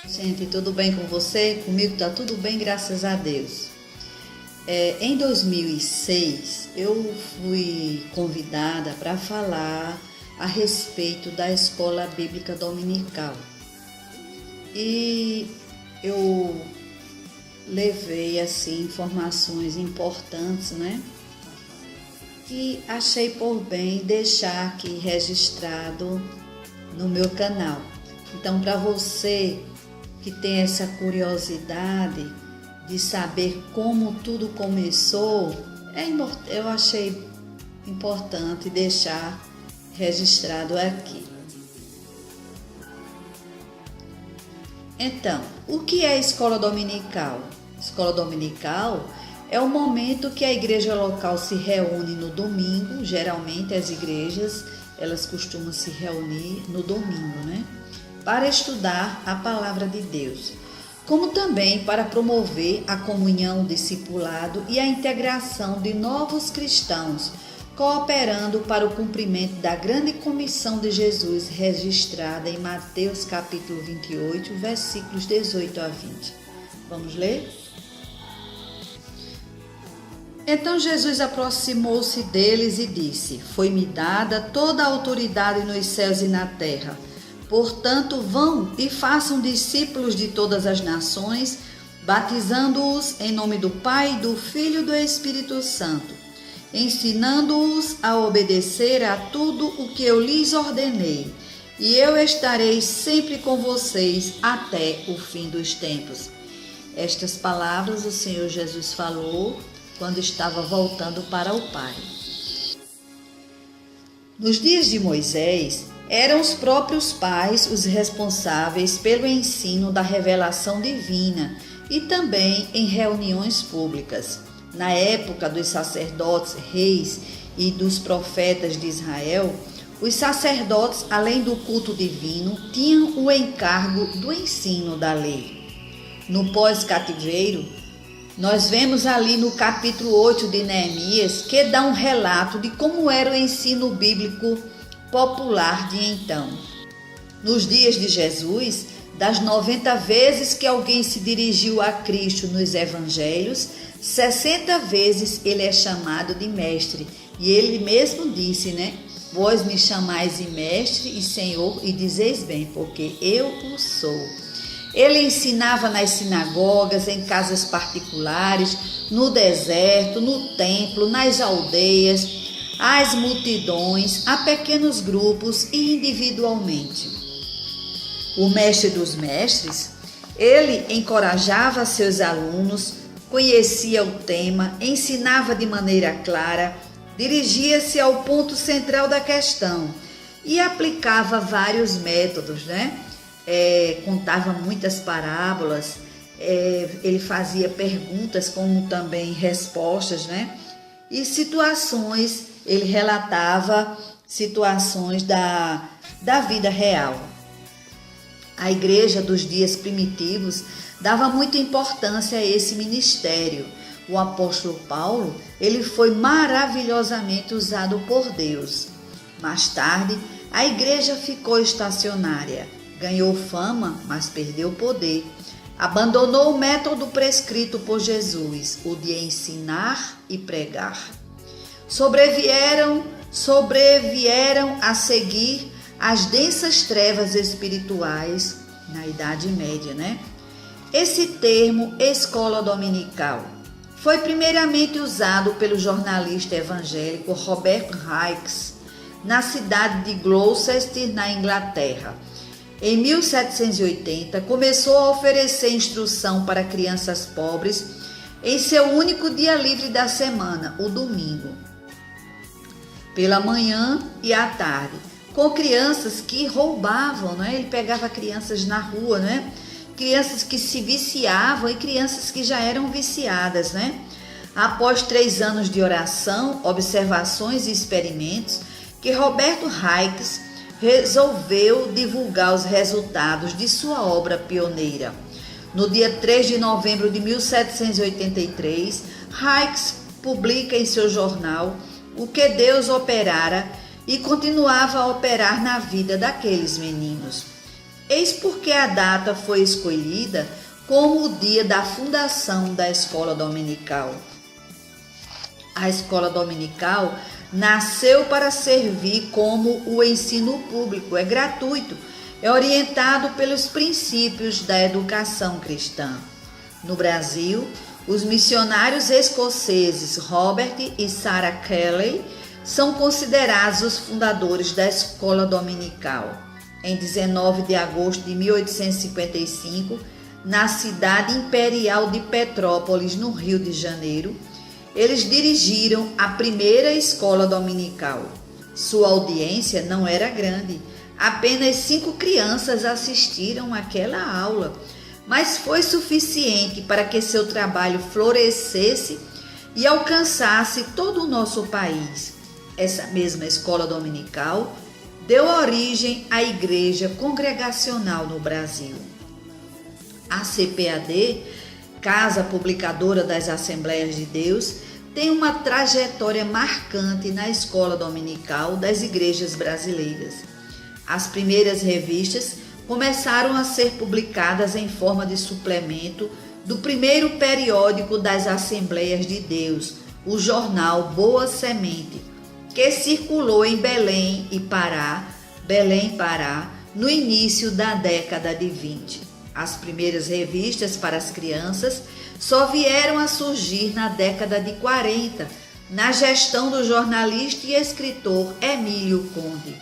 Gente, tudo bem com você? Comigo tá tudo bem, graças a Deus. Em 2006, eu fui convidada para falar a respeito da escola bíblica dominical. E eu levei assim informações importantes, né? E achei por bem deixar aqui registrado no meu canal. Então, para você que tem essa curiosidade de saber como tudo começou, eu achei importante deixar registrado aqui. Então, o que é escola dominical? Escola dominical é o momento que a igreja local se reúne no domingo. Geralmente as igrejas, elas costumam se reunir no domingo, né? Para estudar a palavra de Deus, como também para promover a comunhão, o discipulado e a integração de novos cristãos, cooperando para o cumprimento da grande comissão de Jesus registrada em Mateus capítulo 28, versículos 18 a 20. Vamos ler? Então Jesus aproximou-se deles e disse: Foi-me dada toda a autoridade nos céus e na terra. Portanto, vão e façam discípulos de todas as nações, batizando-os em nome do Pai, do Filho e do Espírito Santo, ensinando-os a obedecer a tudo o que eu lhes ordenei. E eu estarei sempre com vocês até o fim dos tempos. Estas palavras o Senhor Jesus falou quando estava voltando para o Pai. Nos dias de Moisés, eram os próprios pais os responsáveis pelo ensino da revelação divina e também em reuniões públicas. Na época dos sacerdotes, reis e dos profetas de Israel, os sacerdotes, além do culto divino, tinham o encargo do ensino da lei. No pós-cativeiro, nós vemos ali no capítulo 8 de Neemias que dá um relato de como era o ensino bíblico popular de então. Nos dias de Jesus, das 90 vezes que alguém se dirigiu a Cristo nos evangelhos, 60 vezes ele é chamado de mestre. E ele mesmo disse, né? Vós me chamais de mestre e Senhor e dizeis bem, porque eu o sou. Ele ensinava nas sinagogas, em casas particulares, no deserto, no templo, nas aldeias, às multidões, a pequenos grupos e individualmente. O mestre dos mestres, ele encorajava seus alunos, conhecia o tema, ensinava de maneira clara, dirigia-se ao ponto central da questão e aplicava vários métodos, né? Contava muitas parábolas, ele fazia perguntas como também respostas, né? E situações, ele relatava situações da vida real. A igreja dos dias primitivos dava muita importância a esse ministério. O apóstolo Paulo, ele foi maravilhosamente usado por Deus. Mais tarde, a igreja ficou estacionária, ganhou fama, mas perdeu poder. Abandonou o método prescrito por Jesus, o de ensinar e pregar. Sobrevieram a seguir as densas trevas espirituais na Idade Média, né? Esse termo, escola dominical, foi primeiramente usado pelo jornalista evangélico Robert Hicks, na cidade de Gloucester, na Inglaterra. Em 1780, começou a oferecer instrução para crianças pobres em seu único dia livre da semana, o domingo, pela manhã e à tarde, com crianças que roubavam, né? Ele pegava crianças na rua, né? Crianças que se viciavam e crianças que já eram viciadas, né? Após 3 anos de oração, observações e experimentos, que Roberto Hicks resolveu divulgar os resultados de sua obra pioneira. No dia 3 de novembro de 1783, Hicks publica em seu jornal o que Deus operara e continuava a operar na vida daqueles meninos. Eis porque a data foi escolhida como o dia da fundação da escola dominical. A escola dominical nasceu para servir como o ensino público, é gratuito, é orientado pelos princípios da educação cristã. No Brasil, os missionários escoceses Robert e Sarah Kelly são considerados os fundadores da escola dominical. Em 19 de agosto de 1855, na cidade imperial de Petrópolis, no Rio de Janeiro, eles dirigiram a primeira escola dominical. Sua audiência não era grande, apenas 5 crianças assistiram àquela aula, mas foi suficiente para que seu trabalho florescesse e alcançasse todo o nosso país. Essa mesma escola dominical deu origem à Igreja Congregacional no Brasil. A CPAD, Casa Publicadora das Assembleias de Deus, tem uma trajetória marcante na escola dominical das igrejas brasileiras. As primeiras revistas começaram a ser publicadas em forma de suplemento do primeiro periódico das Assembleias de Deus, o jornal Boa Semente, que circulou em Belém, Pará, no início da década de 20. As primeiras revistas para as crianças só vieram a surgir na década de 40, na gestão do jornalista e escritor Emílio Conde.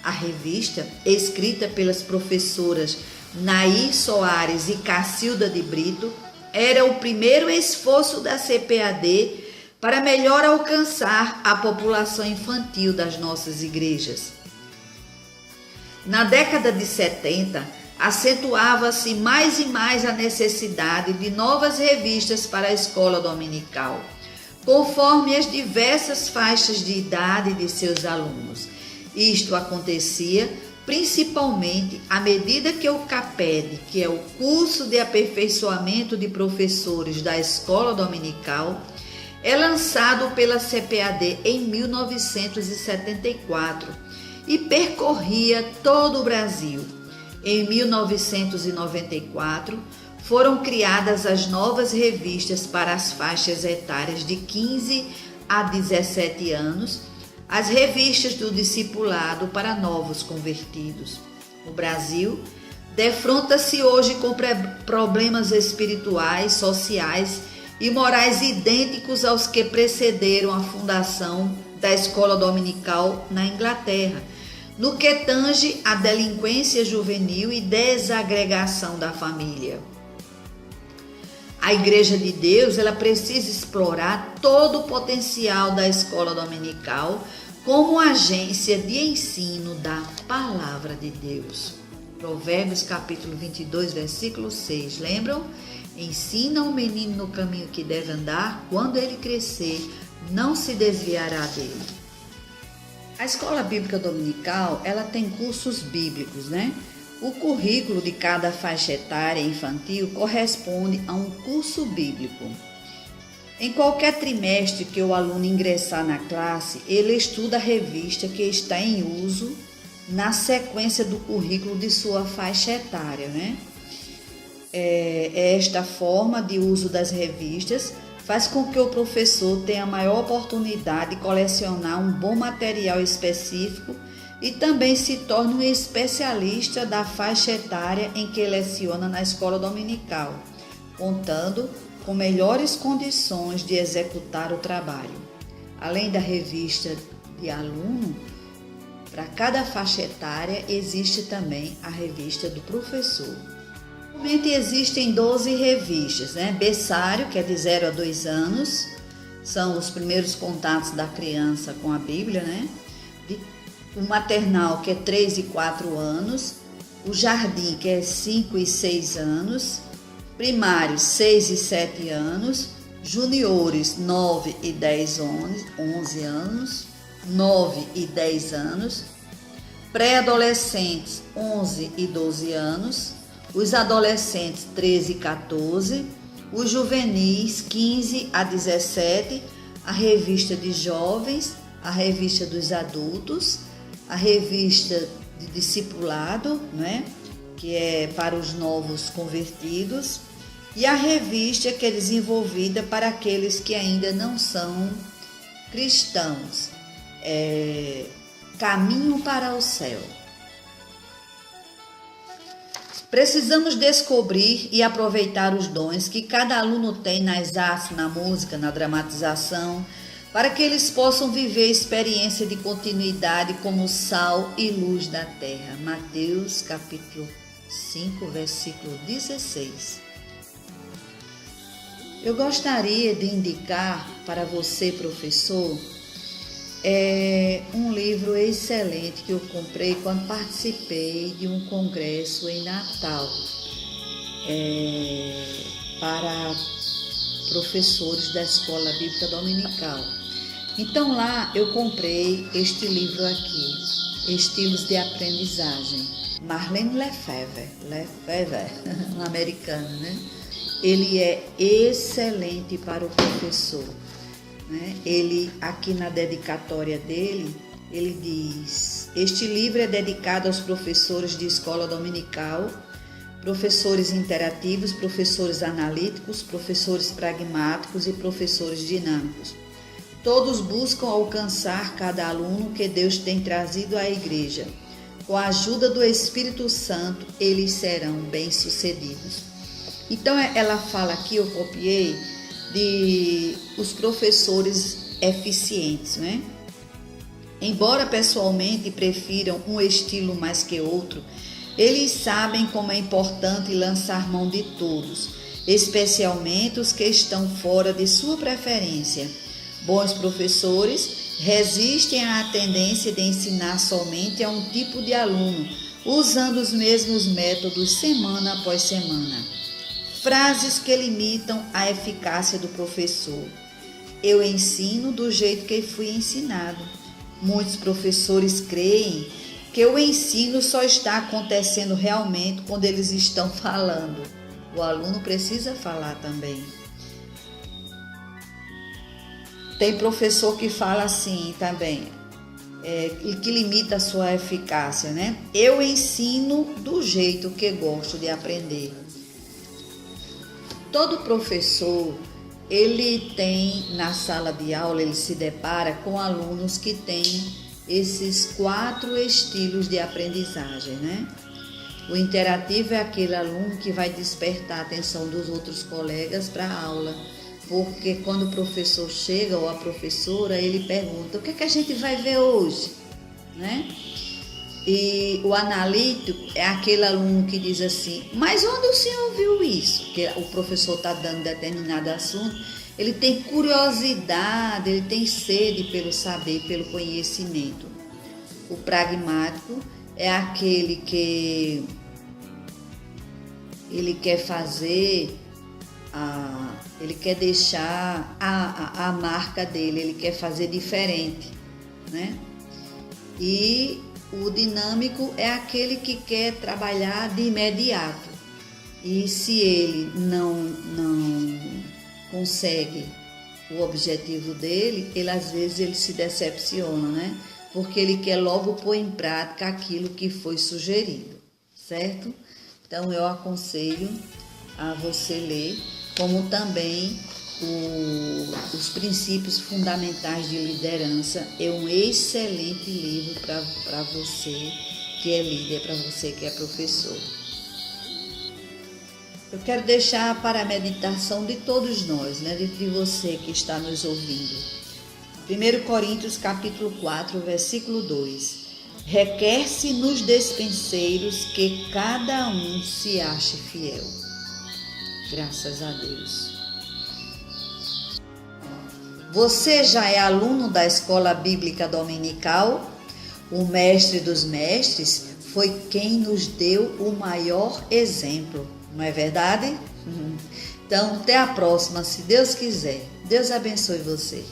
A revista, escrita pelas professoras Nair Soares e Cacilda de Brito, era o primeiro esforço da CPAD para melhor alcançar a população infantil das nossas igrejas. Na década de 70, acentuava-se mais e mais a necessidade de novas revistas para a escola dominical, conforme as diversas faixas de idade de seus alunos. Isto acontecia principalmente à medida que o CAPED, que é o Curso de Aperfeiçoamento de Professores da Escola Dominical, é lançado pela CPAD em 1974 e percorria todo o Brasil. Em 1994, foram criadas as novas revistas para as faixas etárias de 15 a 17 anos, as revistas do discipulado para novos convertidos. O Brasil defronta-se hoje com problemas espirituais, sociais e morais idênticos aos que precederam a fundação da escola dominical na Inglaterra, no que tange à delinquência juvenil e desagregação da família. A Igreja de Deus, ela precisa explorar todo o potencial da escola dominical como agência de ensino da Palavra de Deus. Provérbios capítulo 22, versículo 6. Lembram? Ensina o menino no caminho que deve andar, quando ele crescer, não se desviará dele. A escola bíblica dominical, ela tem cursos bíblicos, né? O currículo de cada faixa etária infantil corresponde a um curso bíblico. Em qualquer trimestre que o aluno ingressar na classe, ele estuda a revista que está em uso na sequência do currículo de sua faixa etária, né? Esta forma de uso das revistas faz com que o professor tenha maior oportunidade de colecionar um bom material específico e também se torne um especialista da faixa etária em que leciona na escola dominical, contando com melhores condições de executar o trabalho. Além da revista de aluno, para cada faixa etária existe também a revista do professor. Atualmente existem 12 revistas, né? Berçário, que é de 0 a 2 anos, são os primeiros contatos da criança com a Bíblia, né? O maternal, que é 3 e 4 anos, o jardim, que é 5 e 6 anos, primários 6 e 7 anos, juniores 9 e 10 11 anos, 9 e 10 anos, pré-adolescentes 11 e 12 anos, os adolescentes 13 e 14, os juvenis 15 a 17, a revista de jovens, a revista dos adultos, a revista de discipulado, né? que é para os novos convertidos, e a revista, que é desenvolvida para aqueles que ainda não são cristãos, Caminho para o Céu. Precisamos descobrir e aproveitar os dons que cada aluno tem nas artes, na música, na dramatização, para que eles possam viver experiência de continuidade como sal e luz da terra. Mateus capítulo 5, versículo 16. Eu gostaria de indicar para você, professor, um livro excelente que eu comprei quando participei de um congresso em Natal, para professores da Escola Bíblica Dominical. Então lá eu comprei este livro aqui, Estilos de Aprendizagem, Marlene Lefebvre, um americano, né? Ele é excelente para o professor, né? Ele, aqui na dedicatória dele, ele diz: este livro é dedicado aos professores de escola dominical, professores interativos, professores analíticos, professores pragmáticos e professores dinâmicos. Todos buscam alcançar cada aluno que Deus tem trazido à igreja. Com a ajuda do Espírito Santo, eles serão bem-sucedidos. Então, ela fala aqui, eu copiei, de os professores eficientes, né? Embora pessoalmente prefiram um estilo mais que outro, eles sabem como é importante lançar mão de todos, especialmente os que estão fora de sua preferência. Bons professores resistem à tendência de ensinar somente a um tipo de aluno, usando os mesmos métodos semana após semana. Frases que limitam a eficácia do professor. Eu ensino do jeito que fui ensinado. Muitos professores creem que o ensino só está acontecendo realmente quando eles estão falando. O aluno precisa falar também. Tem professor que fala assim também, que limita a sua eficácia, né? Eu ensino do jeito que gosto de aprender. Todo professor, ele tem na sala de aula, ele se depara com alunos que têm esses 4 estilos de aprendizagem, né? O interativo é aquele aluno que vai despertar a atenção dos outros colegas para a aula, porque quando o professor chega ou a professora, ele pergunta: o que é que a gente vai ver hoje, né? E o analítico é aquele aluno que diz assim: mas onde o senhor viu isso? Que o professor está dando determinado assunto, ele tem curiosidade, ele tem sede pelo saber, pelo conhecimento. O pragmático é aquele que ele quer fazer, ele quer deixar a marca dele, ele quer fazer diferente, né? E o dinâmico é aquele que quer trabalhar de imediato. E se ele não consegue o objetivo dele, às vezes ele se decepciona, né? Porque ele quer logo pôr em prática aquilo que foi sugerido, certo? Então eu aconselho a você ler, como também os princípios fundamentais de liderança. É um excelente livro para você que é líder, para você que é professor. Eu quero deixar para a meditação de todos nós, né, de você que está nos ouvindo. 1 Coríntios capítulo 4, versículo 2. Requer-se nos despenseiros que cada um se ache fiel. Graças a Deus. Você já é aluno da Escola Bíblica Dominical? O Mestre dos Mestres foi quem nos deu o maior exemplo, não é verdade? Então, até a próxima, se Deus quiser. Deus abençoe você.